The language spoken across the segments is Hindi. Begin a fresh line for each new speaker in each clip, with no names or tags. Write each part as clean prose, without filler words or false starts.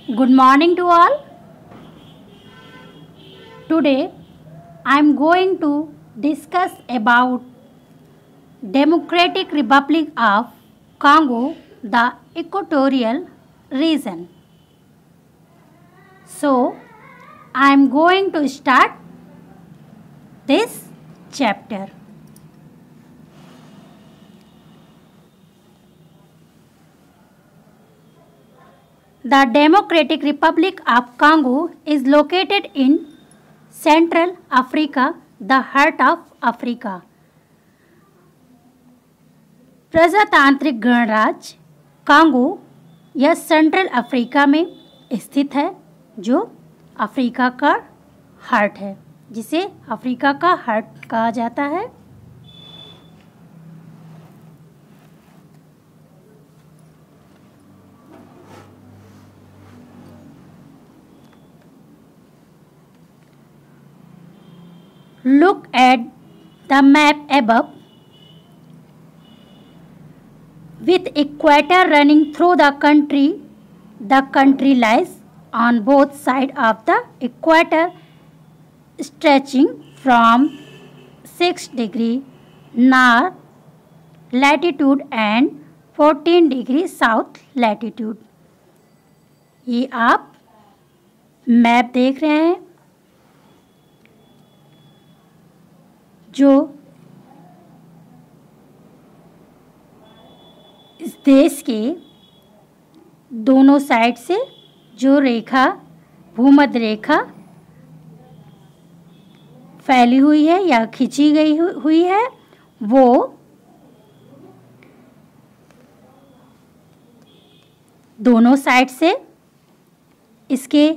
Good morning to all. Today I am going to discuss about Democratic Republic of Congo, the Equatorial region. So I am going to start this chapter. The Democratic Republic of Congo is located in Central Africa, the heart of Africa. प्रजातांत्रिक गणराज्य कांगो यह सेंट्रल अफ्रीका में स्थित है, जो अफ्रीका का हार्ट है, जिसे अफ्रीका का हार्ट कहा जाता है। Look at the map above. With equator running through the country lies on both sides of the equator, stretching from 6 degree north latitude and 14 degree south latitude. ये आप मैप देख रहे हैं जो इस देश के दोनों साइड से जो रेखा भूमध्य रेखा फैली हुई है या खींची गई हुई है, वो दोनों साइड से इसके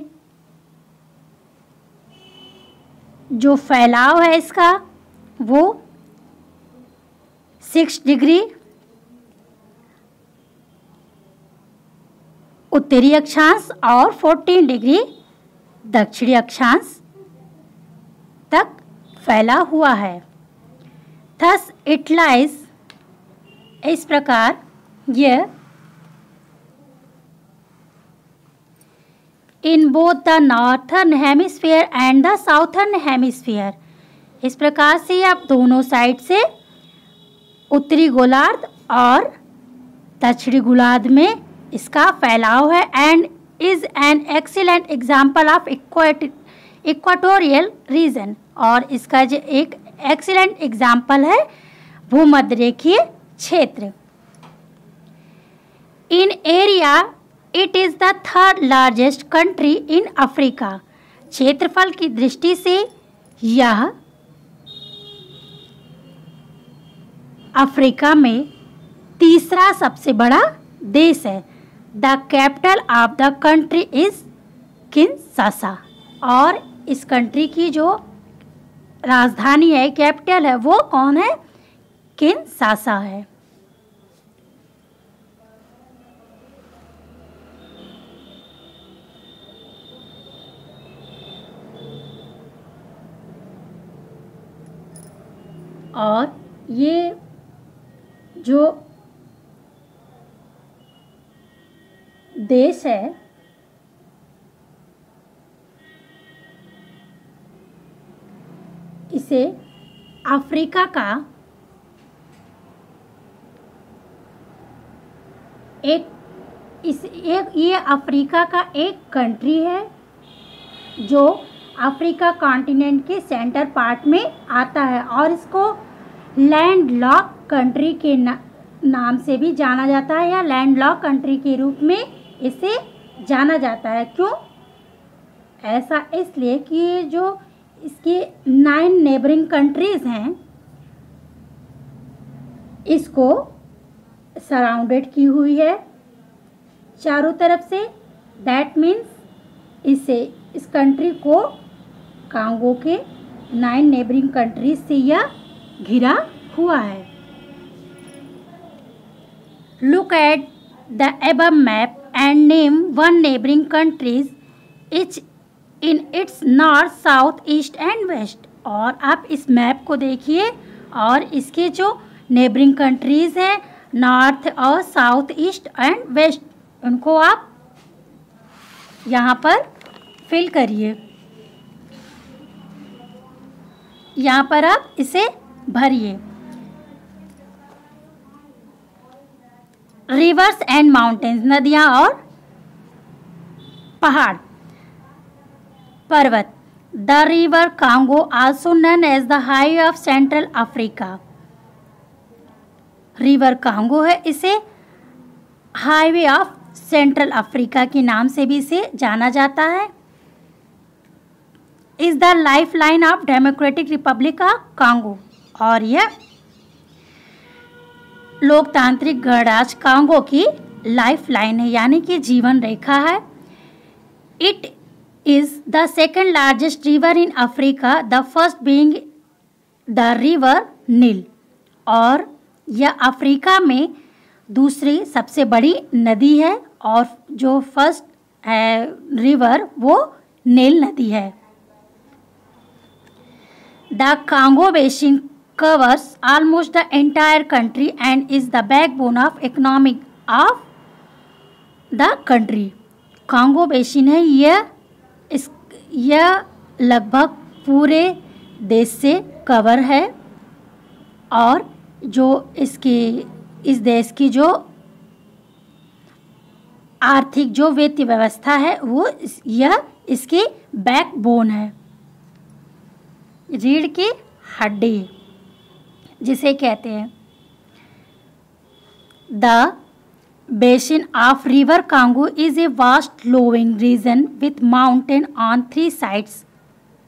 जो फैलाव है इसका वो 6 डिग्री उत्तरी अक्षांश और 14 डिग्री दक्षिणी अक्षांश तक फैला हुआ है। थस इट लाइज, इस प्रकार यह in both the northern hemisphere and the southern hemisphere, इस प्रकार से आप दोनों साइड से उत्तरी गोलार्ध और दक्षिणी गोलार्ध में इसका फैलाव है। And is an excellent example of equatorial region, और इसका जो एक एक्सीलेंट एग्जाम्पल है भूमध्य रेखीय क्षेत्र। In area it is the third largest country in Africa, क्षेत्रफल की दृष्टि से यह अफ्रीका में तीसरा सबसे बड़ा देश है। The capital of the country is Kinshasa, और इस कंट्री की जो राजधानी है, कैपिटल है, वो कौन है? किनशासा है। और ये जो देश है इसे अफ्रीका का ये अफ्रीका का एक कंट्री है जो अफ्रीका कॉन्टिनेंट के सेंटर पार्ट में आता है, और इसको लैंड लॉक कंट्री के नाम से भी जाना जाता है, या लैंड लॉक कंट्री के रूप में इसे जाना जाता है। क्यों ऐसा? इसलिए कि जो इसके 9 नेबरिंग कंट्रीज हैं इसको सराउंडेड की हुई है चारों तरफ से। दैट मीन्स इस कंट्री को कांगो के 9 नेबरिंग कंट्रीज से यह घिरा हुआ है। Look at the above map and name one neighboring countries each in its north, south, east and west. और आप इस मैप को देखिए और इसके जो नेबरिंग कंट्रीज़ हैं नॉर्थ और साउथ, ईस्ट एंड वेस्ट, उनको आप यहाँ पर फिल करिए। यहाँ पर आप इसे भरिए। रिवर्स एंड माउंटेन्स, नदियाँ और पहाड़, पर्वत। The river Congo also known as the highway of central Africa. River Congo है, इसे हाईवे ऑफ सेंट्रल अफ्रीका के नाम से भी इसे जाना जाता है। Is the life line of Democratic Republic of Congo, और यह लोकतांत्रिक गणराज्य कांगो की लाइफ लाइन है, यानी कि जीवन रेखा है। It is the second largest river in Africa, the first being the river Nile, और यह अफ्रीका में दूसरी सबसे बड़ी नदी है, और जो फर्स्ट रिवर वो नील नदी है। The Congo basin covers almost the entire country and is the backbone of economic of the country. Congo basin है, यह लगभग पूरे देश से कवर है, और जो इस देश की जो आर्थिक जो वित्तीय व्यवस्था है वो यह इसकी बैकबोन है, रीढ़ की हड्डी जिसे कहते हैं। The basin of river Congo is a vast flowing region with mountain on 3 sides.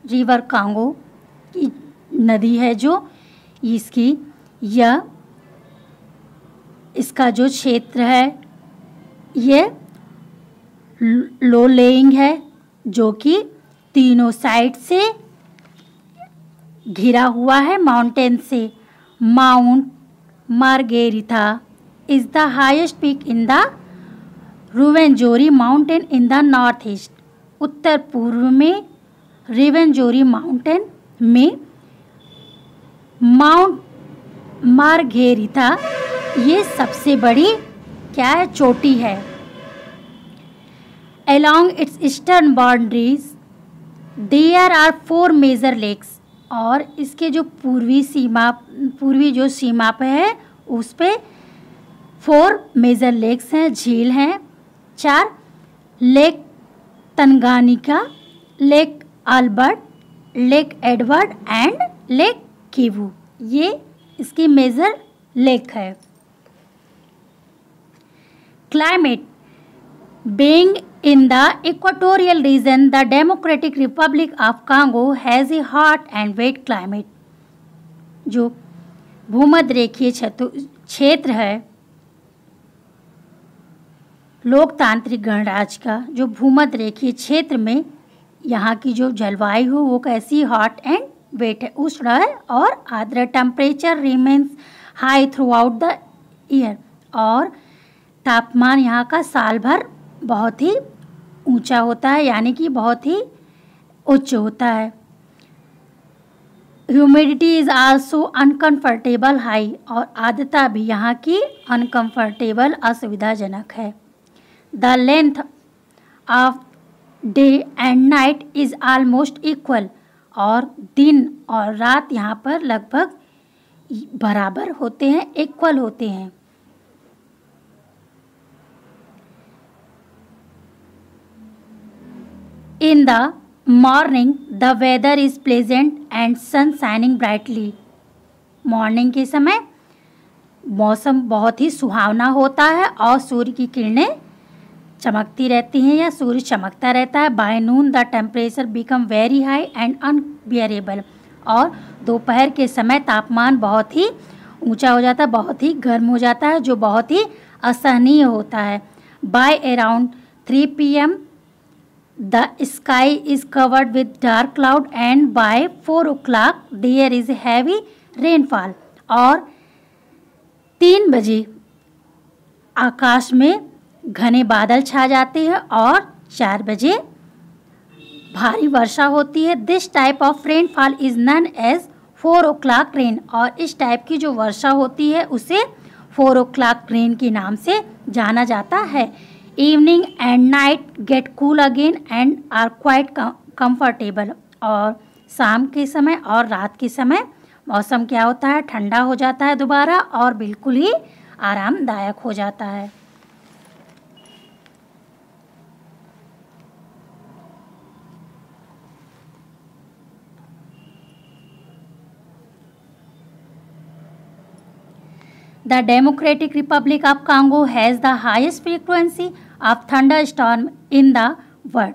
River Congo की नदी है जो इसका जो क्षेत्र है ये लो लेइंग है, जो कि तीनों साइड से घिरा हुआ है माउंटेन से। Mount Margherita is the highest peak in the Rwenzori mountain in the north east. उत्तर पूर्व में रुवेंजोरी माउंटेन में माउंट मार्गेरिथा ये सबसे बड़ी क्या है, चोटी है। Along its eastern boundaries there are 4 major lakes, और इसके जो पूर्वी जो सीमा पे है उस पे 4 मेजर लेक्स हैं, झील हैं। 4 lake Tanganyika, lake Albert, lake Edward and lake Kivu, ये इसकी मेजर लेक है। Climate being in the equatorial region, the Democratic Republic of Congo has a hot and wet climate. जो भूमध्य रेखीय क्षेत्र है लोकतांत्रिक गणराज्य का, जो भूमध्य रेखीय क्षेत्र में यहाँ की जो जलवायु हो वो कैसी, हॉट एंड वेट है, उष्ण है और आर्द्र। Temperature remains high through out the year, और तापमान यहाँ का साल भर बहुत ही ऊंचा होता है, यानी कि बहुत ही उच्च होता है। Humidity is also uncomfortable high, और आर्द्रता भी यहाँ की अनकंफर्टेबल असुविधाजनक है। The length of day and night is almost equal, और दिन और रात यहाँ पर लगभग बराबर होते हैं, इक्वल होते हैं। In the morning, the weather is pleasant and sun shining brightly. Morning के समय मौसम बहुत ही सुहावना होता है और सूर्य की किरणें चमकती रहती हैं या सूर्य चमकता रहता है। By noon, the temperature become very high and unbearable. और दोपहर के समय तापमान बहुत ही ऊंचा हो जाता है, बहुत ही गर्म हो जाता है, जो बहुत ही असहनीय होता है। By around 3 PM, the sky is covered with dark cloud and by 4 o'clock there is heavy rainfall. और 3 बजे आकाश में घने बादल छा जाते हैं और 4 बजे भारी वर्षा होती है। This type of rainfall is known as 4 o'clock rain, और इस टाइप की जो वर्षा होती है उसे 4 o'clock रेन के नाम से जाना जाता है। Evening and night get cool again and are quite comfortable. और शाम के समय और रात के समय मौसम क्या होता है, ठंडा हो जाता है दोबारा और बिल्कुल ही आरामदायक हो जाता है। The Democratic Republic of Congo has the highest frequency of thunderstorm in the world.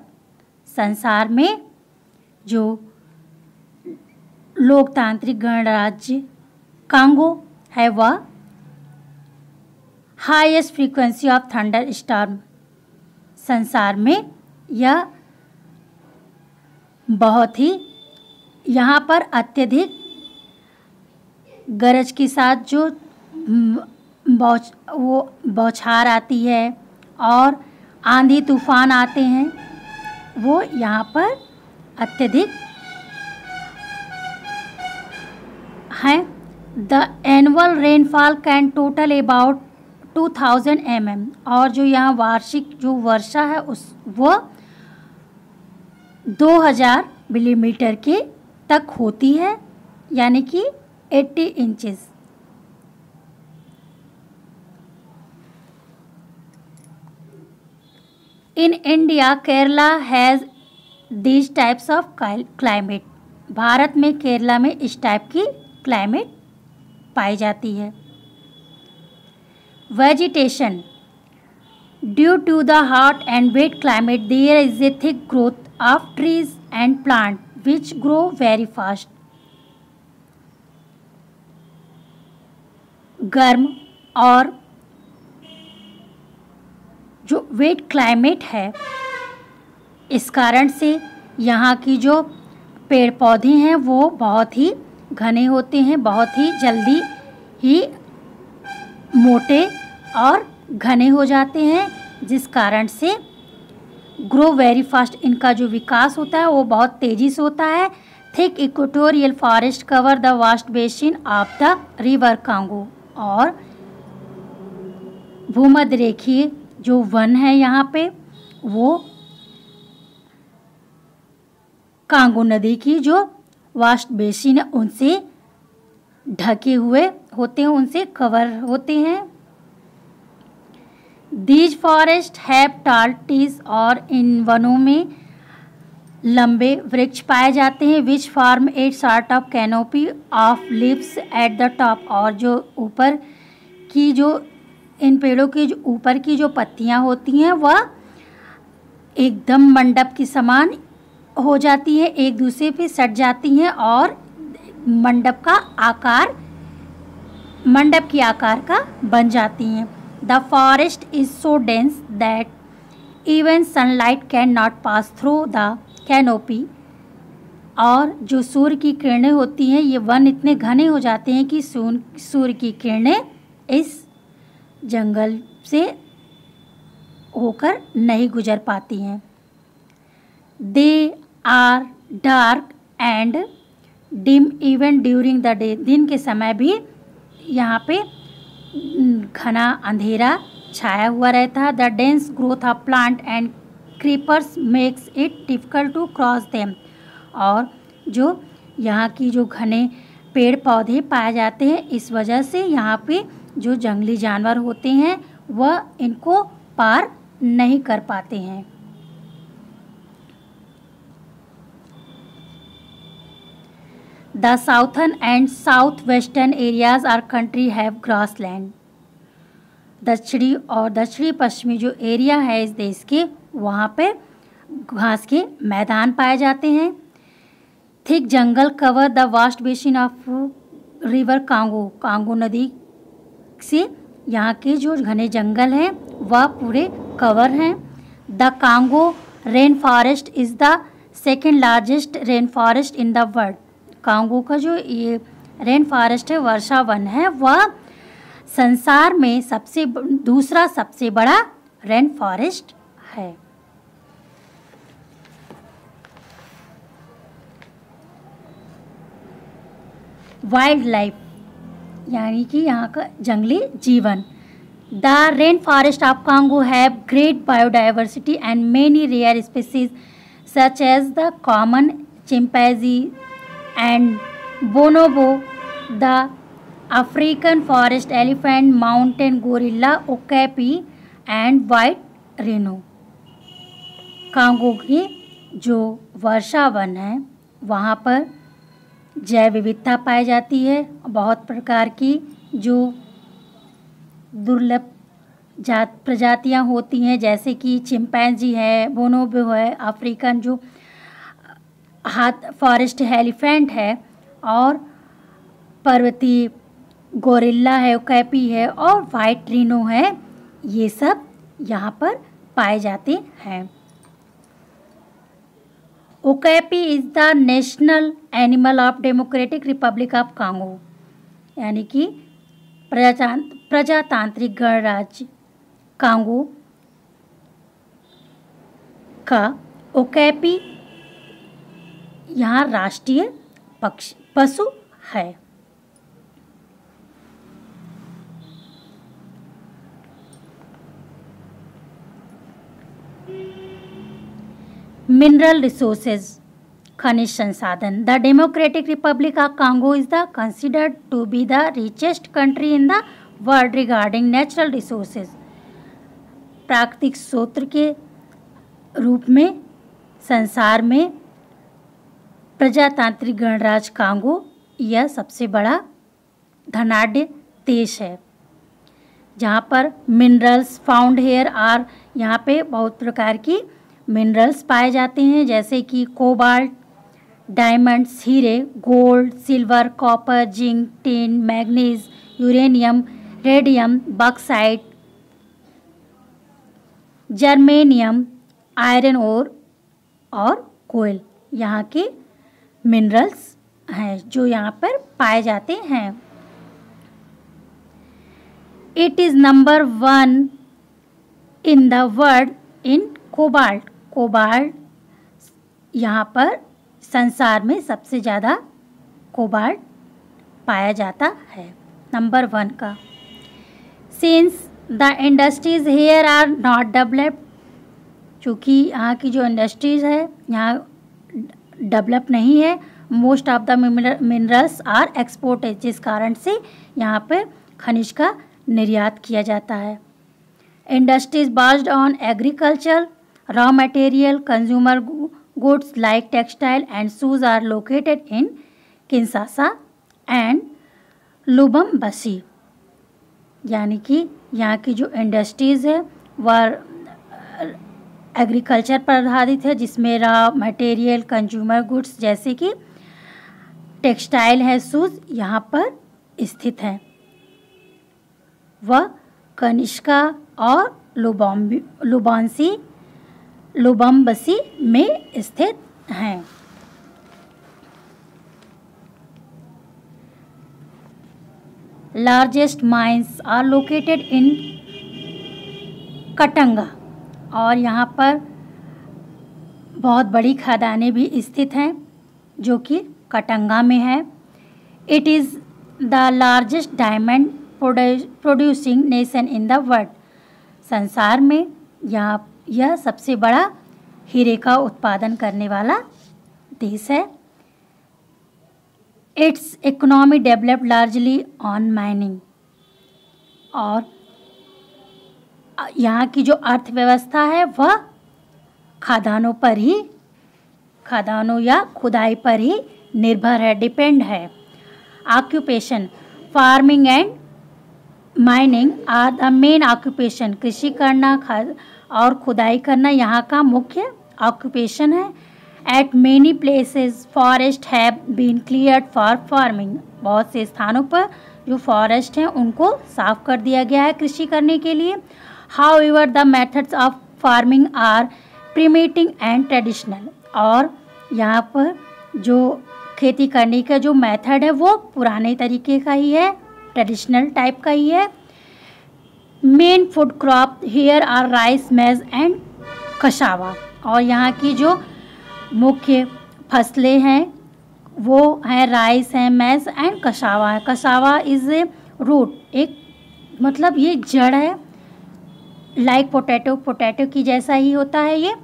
संसार में जो लोकतांत्रिक गणराज्य कांगो है वह highest frequency of thunder storm, संसार में यह बहुत ही यहाँ पर अत्यधिक गरज के साथ जो बौछार आती है और आंधी तूफान आते हैं वो यहाँ पर अत्यधिक हैं। The annual rainfall can total about 2000 mm और जो यहाँ वार्षिक जो वर्षा है उस वो 2000 मिलीमीटर के तक होती है, यानी कि 80 inches. In India Kerala has these types of climate. Bharat में केरला में इस टाइप की क्लाइमेट पाई जाती है। Vegetation due to the hot and wet climate there is a thick growth of trees and plant which grow very fast. गर्म और जो वेट क्लाइमेट है इस कारण से यहाँ की जो पेड़ पौधे हैं वो बहुत ही घने होते हैं, बहुत ही जल्दी ही मोटे और घने हो जाते हैं, जिस कारण से ग्रो वेरी फास्ट, इनका जो विकास होता है वो बहुत तेज़ी से होता है। Thick equatorial forest cover the vast basin of the river Congo. और भूमध्य रेखीय जो वन है यहाँ पे वो कांगो नदी की जो वास्ट बेसिन है उनसे ढके हुए होते हैं, उनसे कवर होते हैं। These forest have tall trees और इन वनों में लंबे वृक्ष पाए जाते हैं which form a sort of canopy of leaves at the top. और जो ऊपर की जो इन पेड़ों के जो ऊपर की जो पत्तियां होती हैं वह एकदम मंडप के समान हो जाती है, एक दूसरे पे सट जाती हैं और मंडप के आकार का बन जाती हैं। The forest is so dense that even sunlight can not pass through the canopy. और जो सूर्य की किरणें होती हैं ये वन इतने घने हो जाते हैं कि सूर्य की किरणें इस जंगल से होकर नहीं गुजर पाती हैं। They are dark and dim even during the day. दिन के समय भी यहाँ पे घना अंधेरा छाया हुआ रहता है। The dense growth of plant and creepers makes it difficult to cross them. और जो यहाँ की जो घने पेड़ पौधे पाए जाते हैं इस वजह से यहाँ पे जो जंगली जानवर होते हैं वह इनको पार नहीं कर पाते हैं। The southern and south western areas our country have grassland. दक्षिणी और दक्षिणी पश्चिमी जो एरिया है इस देश के वहाँ पे घास के मैदान पाए जाते हैं। Thick jungle cover the vast basin of river Congo. Congo नदी से यहाँ के जो घने जंगल हैं वह पूरे कवर हैं। The Congo rain forest is the second largest rain forest in the world. Congo का जो ये रेन फॉरेस्ट है, वर्षा वन है, वह संसार में दूसरा सबसे बड़ा रेन फॉरेस्ट है। वाइल्ड लाइफ यानी कि यहाँ का जंगली जीवन। The rain forest of Congo have great biodiversity and many rare species such as the common chimpanzee and bonobo, the African forest elephant, mountain gorilla, okapi and white rhino. Congo की जो वर्षा वन है वहाँ पर जैव विविधता पाई जाती है। बहुत प्रकार की जो दुर्लभ प्रजातियाँ होती हैं, जैसे कि चिंपैंजी है, बोनोबो है, अफ्रीकन जो हाथ फॉरेस्ट एलिफेंट है, और पर्वतीय गोरिल्ला है, ओकेपी है और वाइट रिनो है, ये सब यहाँ पर पाए जाते हैं। Okapi is the national animal of Democratic Republic of Congo, यानी कि प्रजातांत्रिक गणराज्य कांगो का ओकेपी यहाँ राष्ट्रीय पशु है। मिनरल रिसोर्सेज, खनिज संसाधन। The Democratic Republic of Congo is the considered to be the richest country in the world regarding natural resources. प्राकृतिक स्रोत के रूप में संसार में प्रजातांत्रिक गणराज्य कांगो यह सबसे बड़ा धनाढ्य देश है, जहाँ पर मिनरल्स फाउंड हेयर आर, यहाँ पे बहुत प्रकार की मिनरल्स पाए जाते हैं, जैसे कि कोबाल्ट, डायमंड्स, हीरे, gold, silver, copper, zinc, tin, manganese, uranium, radium, bauxite, germanium, iron ore और कोयल यहाँ के मिनरल्स हैं जो यहाँ पर पाए जाते हैं। It is number 1 in the world in cobalt. Cobalt यहाँ पर संसार में सबसे ज़्यादा कोबाल्ट पाया जाता है, नंबर 1 का। Since the industries here are not developed, चूँकि यहाँ की जो इंडस्ट्रीज़ है यहाँ डेवलप नहीं है, most of the minerals are exported, जिस कारण से यहाँ पर खनिज का निर्यात किया जाता है। Industries based on agriculture, raw material, consumer goods like textile and shoes are located in Kinshasa and Lubumbashi, यानी कि यहाँ की जो इंडस्ट्रीज़ है वह एग्रीकल्चर पर आधारित है, जिसमें रॉ मटेरियल, कंज्यूमर गुड्स जैसे कि टेक्सटाइल है, शूज़ यहाँ पर स्थित हैं। वह कनिष्का और लुबम्बसी में स्थित हैं। Largest mines are located in Katanga, और यहाँ पर बहुत बड़ी खदानें भी स्थित हैं जो कि कटंगा में है। It is the largest diamond producing nation in the world, संसार में यह सबसे बड़ा हीरे का उत्पादन करने वाला देश है। It's economy developed largely on mining, और यहाँ की जो अर्थव्यवस्था है वह खदानों या खुदाई पर ही निर्भर है, डिपेंड है। Occupation, farming and mining are the main occupation, कृषि करना और खुदाई करना यहाँ का मुख्य ऑक्यूपेशन है। At many places forest have been cleared for farming, बहुत से स्थानों पर जो फॉरेस्ट हैं उनको साफ कर दिया गया है कृषि करने के लिए। However the methods of farming are primitive and traditional, और यहाँ पर जो खेती करने का जो मेथड है वो पुराने तरीके का ही है, ट्रेडिशनल टाइप का ही है। Main food crop here are rice, maize and cassava, और यहाँ की जो मुख्य फसलें हैं वो हैं राइस है, मेज एंड कसावा है। कसावा इज़ ए रूट, एक मतलब ये जड़ है लाइक पोटैटो, पोटैटो की जैसा ही होता है ये।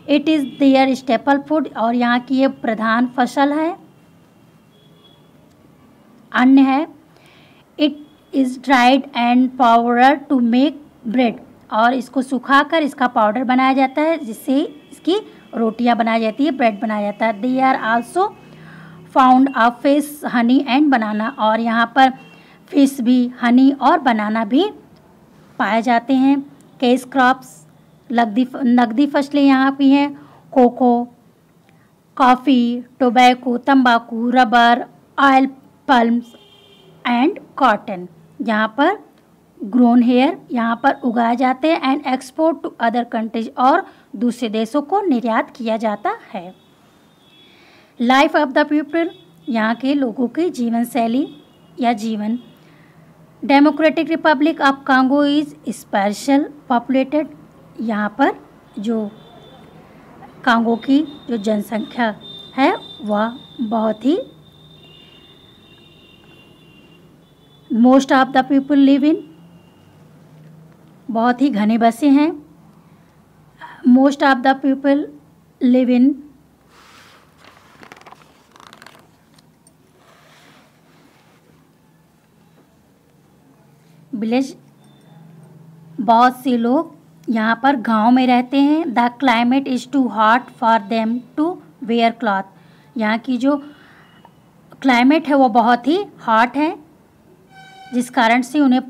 It is their staple food, और यहाँ की ये प्रधान फसल है, अन्न है। It is dried and powder to make bread, और इसको सुखाकर इसका पाउडर बनाया जाता है जिससे इसकी रोटियां बनाई जाती है, ब्रेड बनाया जाता है। They are also found a fish, honey and banana, और यहाँ पर फिश भी, हनी और बनाना भी पाए जाते हैं। कैश क्रॉप्स, नकदी फसलें यहाँ भी हैं, कोको, कॉफ़ी, टोबैको, तंबाकू, rubber, oil palms and cotton, यहाँ पर ग्रोन हेयर यहाँ पर उगाए जाते हैं। And export to other countries, और दूसरे देशों को निर्यात किया जाता है। लाइफ ऑफ द पीपल, यहाँ के लोगों की जीवन शैली या जीवन। Democratic Republic of Congo is special populated, यहाँ पर जो कांगो की जो जनसंख्या है वह बहुत ही, most of the people live in, बहुत ही घने बसे हैं। Most of the people live in village, बहुत से लोग यहाँ पर गांव में रहते हैं। The climate is too hot for them to wear cloth, यहाँ की जो क्लाइमेट है वो बहुत ही हॉट है, जिस कारण से उन्हें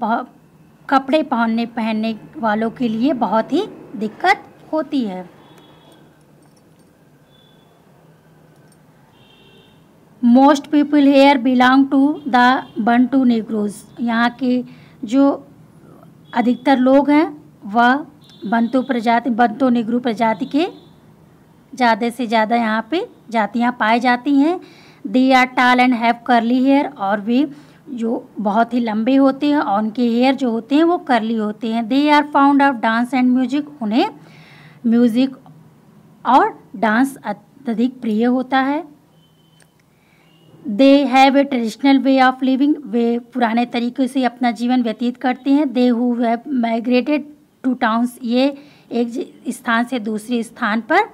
कपड़े पहनने वालों के लिए बहुत ही दिक्कत होती है। Most people here belong to the Bantu Negroes, यहाँ के जो अधिकतर लोग हैं वह बंटू नेग्रो प्रजाति के ज़्यादा से ज़्यादा यहाँ पे जातियाँ पाई जाती हैं। दे आर टाल एंड हैव करली हेयर, और वे जो बहुत ही लंबे होते हैं और उनके हेयर जो होते हैं वो करली होते हैं। They are found of dance and music, उन्हें म्यूज़िक और डांस अत्यधिक प्रिय होता है। They have a traditional way of living, वे पुराने तरीके से अपना जीवन व्यतीत करते हैं। They who have migrated to towns, ये एक स्थान से दूसरे स्थान पर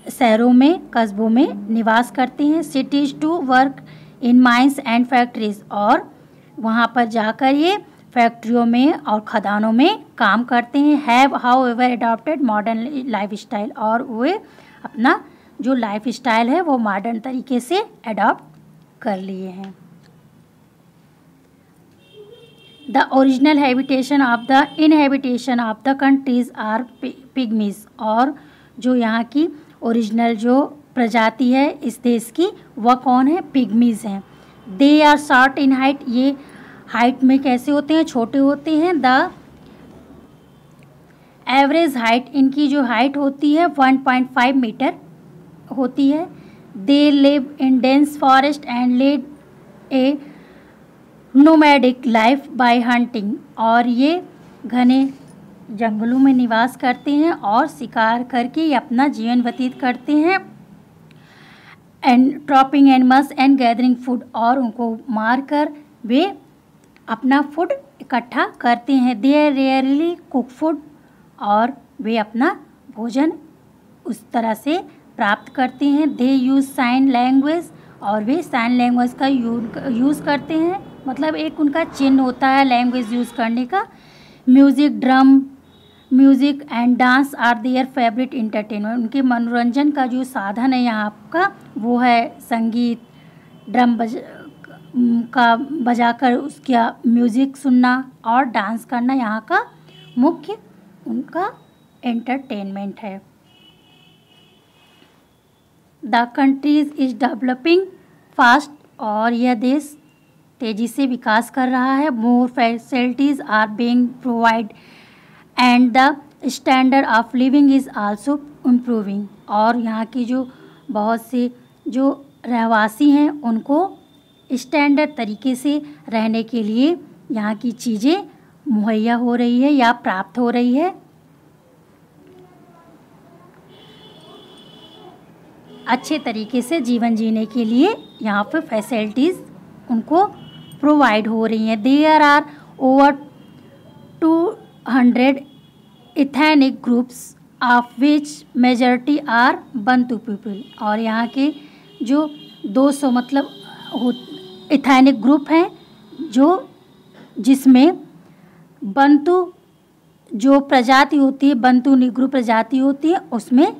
शहरों में, कस्बों में निवास करते हैं। Cities to work in mines and factories, और वहाँ पर जाकर ये फैक्ट्रियों में और खदानों में काम करते हैं। Have how ever adopted modern life style, और वे अपना जो लाइफ स्टाइल है वो मॉडर्न तरीके से अडॉप्ट कर लिए हैं। The original habitation of the inhabitation of the countries are pygmies, और जो यहाँ की ओरिजिनल जो प्रजाति है इस देश की वह कौन है? पिग्मीज हैं। They are short in height, ये हाइट में कैसे होते हैं? छोटे होते हैं। द एवरेज हाइट, इनकी जो हाइट होती है 1.5 मीटर होती है। They live in dense forest and lead A nomadic life by hunting, और ये घने जंगलों में निवास करते हैं और शिकार करके अपना जीवन व्यतीत करते हैं। And trapping animals and gathering food, और उनको मारकर वे अपना फूड इकट्ठा करते हैं। दे रेयरली कुक फूड, और वे अपना भोजन उस तरह से प्राप्त करते हैं। दे यूज़ साइन लैंग्वेज, और वे साइन लैंग्वेज का यूज़ करते हैं, मतलब एक उनका चिन्ह होता है लैंग्वेज यूज़ करने का। Music and dance are their favourite entertainment, उनके मनोरंजन का जो साधन है यहाँ का वो है संगीत, ड्रम बजाकर उसका म्यूज़िक सुनना और डांस करना, यहाँ का मुख्य उनका एंटरटेनमेंट है। The countries is developing fast, और यह देश तेज़ी से विकास कर रहा है। More facilities are being provide and the standard of living is also improving, और यहाँ की जो बहुत से जो रहवासी हैं उनको स्टैंडर्ड तरीके से रहने के लिए यहाँ की चीज़ें मुहैया हो रही है या प्राप्त हो रही है। अच्छे तरीके से जीवन जीने के लिए यहाँ पर फैसिलिटीज़ उनको प्रोवाइड हो रही हैं। There are over 200 ethnic groups of which majority are Bantu people. और यहाँ के जो 200 मतलब इथेनिक ग्रुप हैं जो जिसमें बंटू जो प्रजाति होती है, बंटू निग्रो प्रजाति होती है, उसमें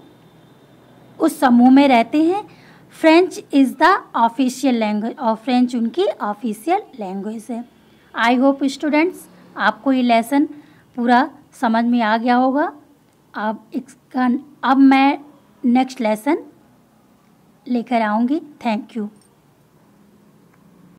उस समूह में रहते हैं। French is the official language और फ्रेंच उनकी ऑफिशियल लैंग्वेज है। आई होप स्टूडेंट्स आपको ये लेसन पूरा समझ में आ गया होगा। अब मैं नेक्स्ट लेसन लेकर आऊँगी। Thank you.